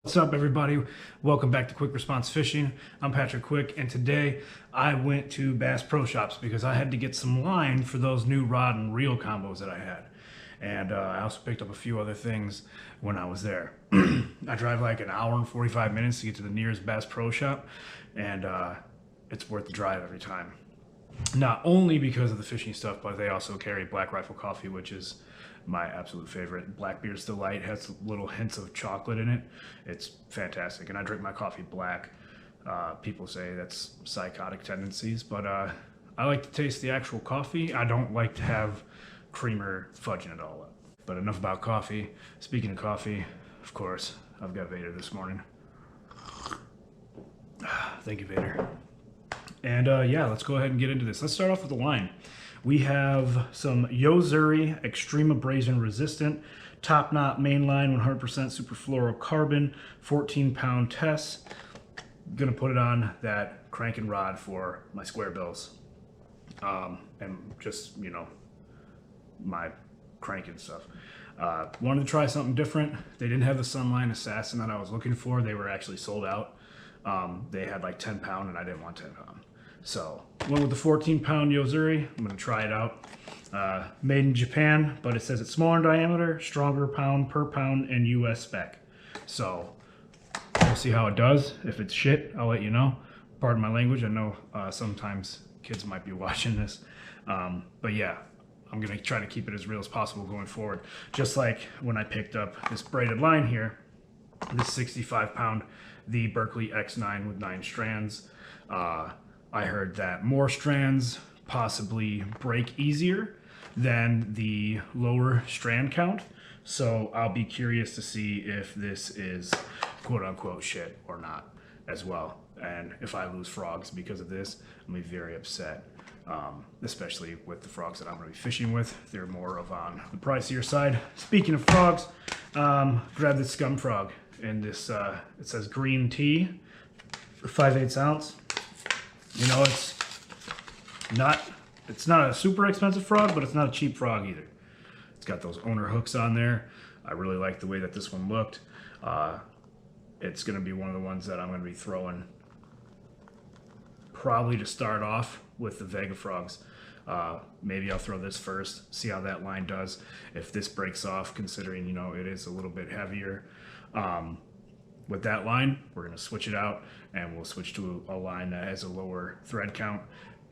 What's up, everybody? Welcome back to Quick Response Fishing. I'm Patrick Quick, and today I went to Bass Pro Shops because I had to get some line for those new rod and reel combos that I had. And I also picked up a few other things when I was there. I drive like an hour and 45 minutes to get to the nearest Bass Pro Shop, and it's worth the drive every time. Not only because of the fishing stuff, but they also carry Black Rifle coffee, which is my absolute favorite. Blackbeard's Delight has little hints of chocolate in it. It's fantastic, and I drink my coffee black. People say that's psychotic tendencies, but I like to taste the actual coffee. I don't like to have creamer fudging it all up. But enough about coffee. Speaking of coffee, of course, I've got Vader this morning. Thank you, Vader. And yeah, let's go ahead and get into this. Let's start off with the line. We have some Yo-Zuri Extreme Abrasion Resistant Top Knot Mainline 100% Superfluorocarbon 14-pound test. Gonna put it on that cranking rod for my square bills. And just, you know, my cranking stuff. Wanted to try something different. They didn't have the Sunline Assassin that I was looking for. They were actually sold out. They had like 10-pound and I didn't want 10-pound. So went with the 14-pound Yo-Zuri. I'm gonna try it out. Made in Japan, but it says it's smaller in diameter, stronger pound per pound, and US spec. So we'll see how it does. If it's shit, I'll let you know. Pardon my language. I know sometimes kids might be watching this. But yeah, I'm gonna try to keep it as real as possible going forward. Just like when I picked up this braided line here, this 65-pound, the Berkeley X9 with 9 strands. I heard that more strands possibly break easier than the lower strand count. So I'll be curious to see if this is quote unquote shit or not as well. And if I lose frogs because of this, I'm gonna be very upset. Especially with the frogs that I'm gonna be fishing with. They're more of on the pricier side. Speaking of frogs, grab this scum frog in this, it says green tea, 5/8 ounce. You know, it's not a super expensive frog, but it's not a cheap frog either. It's got those owner hooks on there. I really like the way that this one looked. It's gonna be one of the ones that I'm gonna be throwing probably to start off with the Vega frogs. Maybe I'll throw this first, see how that line does. If this breaks off, considering, you know, it is a little bit heavier. With that line, we're gonna switch it out and we'll switch to a line that has a lower thread count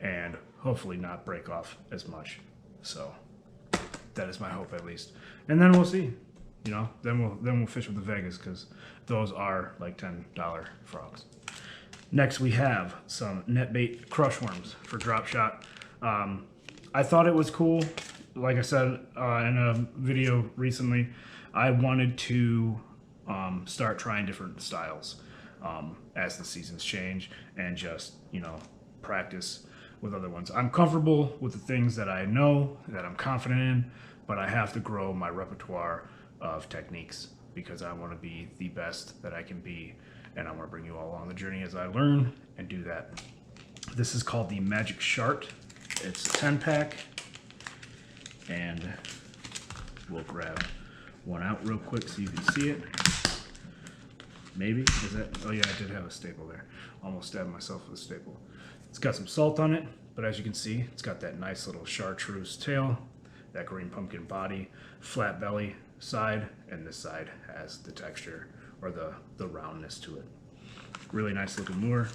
and hopefully not break off as much. So that is my hope, at least. And then we'll see, you know, then we'll fish with the Vegas, because those are like $10 frogs. Next we have some net bait crush worms for drop shot. I thought it was cool. Like I said in a video recently, I wanted to start trying different styles as the seasons change and just, you know, practice with other ones. I'm comfortable with the things that I know, that I'm confident in, but I have to grow my repertoire of techniques because I want to be the best that I can be, and I want to bring you all along the journey as I learn and do that. This is called the Magic Shart. It's a 10-pack, and we'll grab one out real quick so you can see it. Maybe, is that, oh yeah, I did have a staple there. Almost stabbed myself with a staple. It's got some salt on it, but as you can see, it's got that nice little chartreuse tail, that green pumpkin body, flat belly side, and this side has the texture or the roundness to it. Really nice looking lure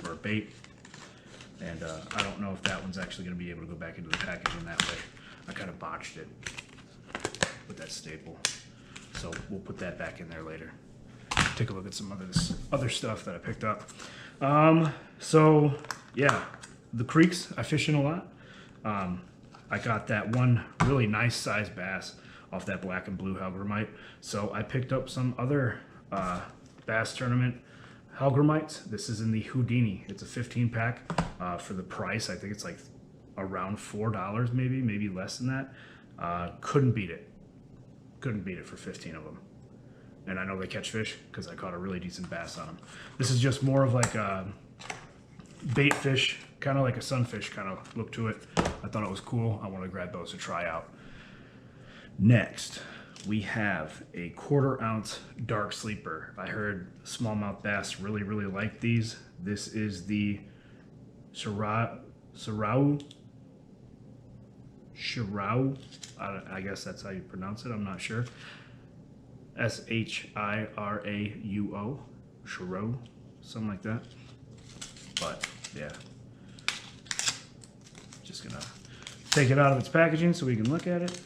or bait. And I don't know if that one's actually gonna be able to go back into the package in that way. I kind of botched it with that staple. So we'll put that back in there later. Take a look at some other stuff that I picked up. So yeah, the creeks I fish in a lot. I got that one really nice sized bass off that black and blue Algorithmite. So I picked up some other bass tournament Algorithmites. This is in the Houdini. It's a 15-pack for the price. I think it's like around $4, maybe less than that. Couldn't beat it. Couldn't beat it for 15 of them. And I know they catch fish because I caught a really decent bass on them. This is just more of like a bait fish, kind of like a sunfish kind of look to it. I thought it was cool. I wanted to grab those to try out. Next, we have a 1/4 ounce dark sleeper. I heard smallmouth bass really like these. This is the Shirau. I guess that's how you pronounce it. I'm not sure. Shirauo. Shirau, something like that. But yeah, just gonna take it out of its packaging so we can look at it.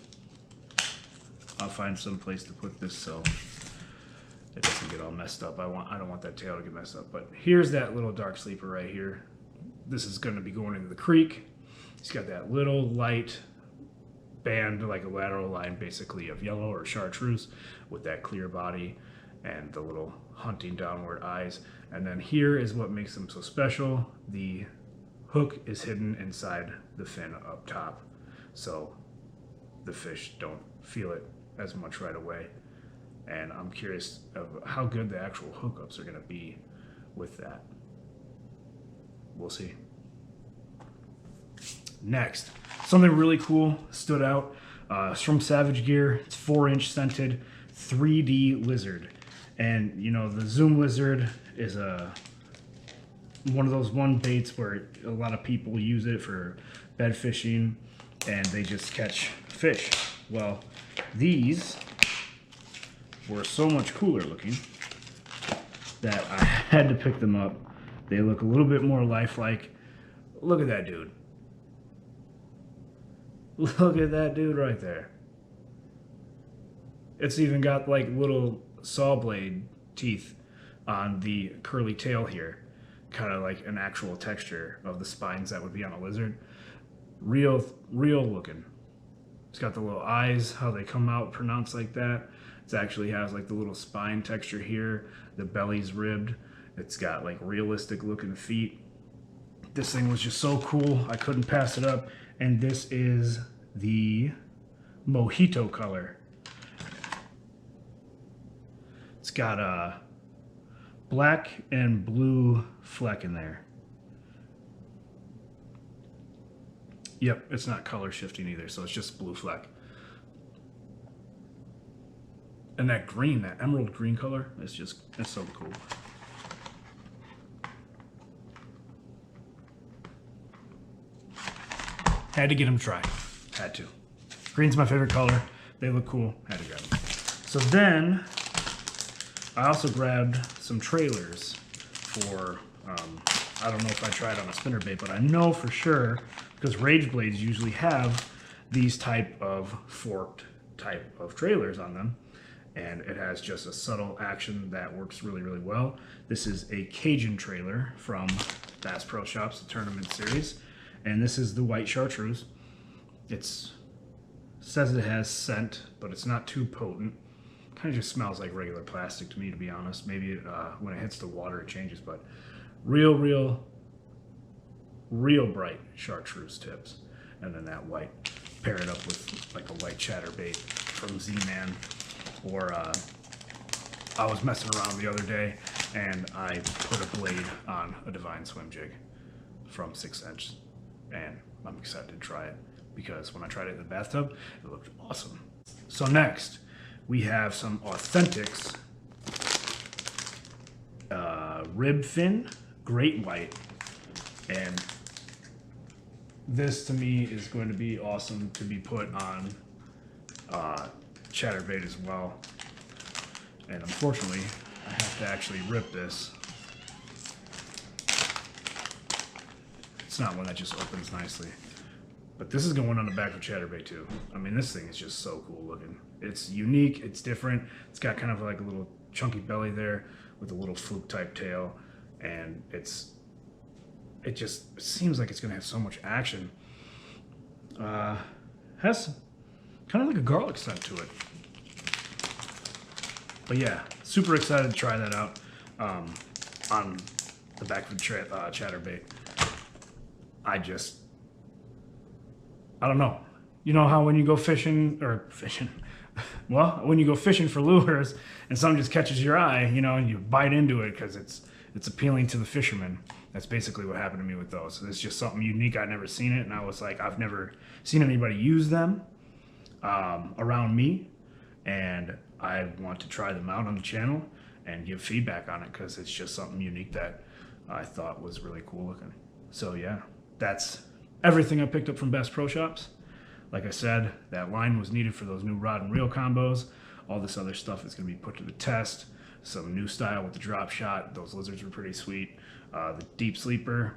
I'll find some place to put this so it doesn't get all messed up. I don't want that tail to get messed up. But here's that little dark sleeper right here. This is going to be going into the creek. It's got that little light band, like a lateral line basically of yellow or chartreuse with that clear body and the little hunting downward eyes. And then here is what makes them so special. The hook is hidden inside the fin up top, so the fish don't feel it as much right away. And I'm curious of how good the actual hookups are going to be with that. We'll see. Next, something really cool stood out. It's from Savage Gear. It's 4-inch scented 3D lizard. And you know, the Zoom lizard is one of those baits where a lot of people use it for bed fishing and they just catch fish. Well, these were so much cooler looking that I had to pick them up. They look a little bit more lifelike. Look at that dude. Look at that dude right there. It's even got like little saw blade teeth on the curly tail here. Kind of like an actual texture of the spines that would be on a lizard. Real looking. It's got the little eyes, how they come out pronounced like that. It actually has like the little spine texture here. The belly's ribbed. It's got like realistic looking feet. This thing was just so cool. I couldn't pass it up. And this is the Mojito color. It's got a black and blue fleck in there. Yep, it's not color shifting either, so it's just blue fleck. And that green, that emerald green color, it's so cool. Had to get them to try. Had to. Green's my favorite color. They look cool. Had to grab them. So then, I also grabbed some trailers for, I don't know if I tried on a spinnerbait, but I know for sure, because Rage Blades usually have these type of forked type of trailers on them. And it has just a subtle action that works really well. This is a Cajun trailer from Bass Pro Shops, the tournament series. And this is the white chartreuse. Says it has scent, but it's not too potent. Kind of just smells like regular plastic to me, to be honest. Maybe when it hits the water, it changes, but real bright chartreuse tips. And then that white, pair it up with like a white chatterbait from Z-Man. Or I was messing around the other day and I put a blade on a Divine Swim jig from 6-inch, and I'm excited to try it because when I tried it in the bathtub, it looked awesome. So next, we have some Authentics rib fin, great white, and this to me is going to be awesome to be put on chatterbait as well. And unfortunately, I have to actually rip this. It's not one that just opens nicely. But this is going on the back of chatterbait too. I mean, this thing is just so cool looking. It's unique, it's different. It's got kind of like a little chunky belly there with a little fluke type tail. And it just seems like it's gonna have so much action. Has kind of like a garlic scent to it. But yeah, super excited to try that out on the back of the chatterbait. I don't know. You know how when you go fishing, well, when you go fishing for lures and something just catches your eye, you know, and you bite into it because it's appealing to the fisherman. That's basically what happened to me with those. It's just something unique. I'd never seen it, and I was like, I've never seen anybody use them around me, and I want to try them out on the channel and give feedback on it because it's just something unique that I thought was really cool looking. So yeah, that's everything I picked up from Best Pro Shops. Like I said, that line was needed for those new rod and reel combos. All this other stuff is going to be put to the test. Some new style with the drop shot. Those lizards were pretty sweet. The deep sleeper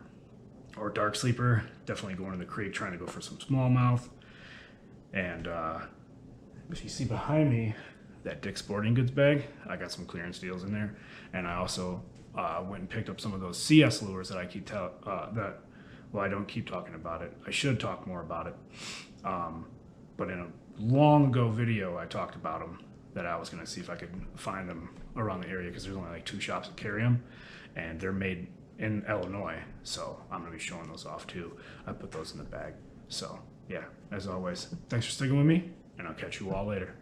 or dark sleeper, definitely going to the creek trying to go for some smallmouth. And if you see behind me, that Dick's Sporting Goods bag, I got some clearance deals in there. And I also went and picked up some of those CS lures that I keep I don't keep talking about it. I should talk more about it. But in a long ago video, I talked about them, that I was going to see if I could find them around the area because there's only like 2 shops that carry them, and they're made in Illinois. So I'm going to be showing those off too. I put those in the bag. So yeah, as always, thanks for sticking with me, and I'll catch you all later.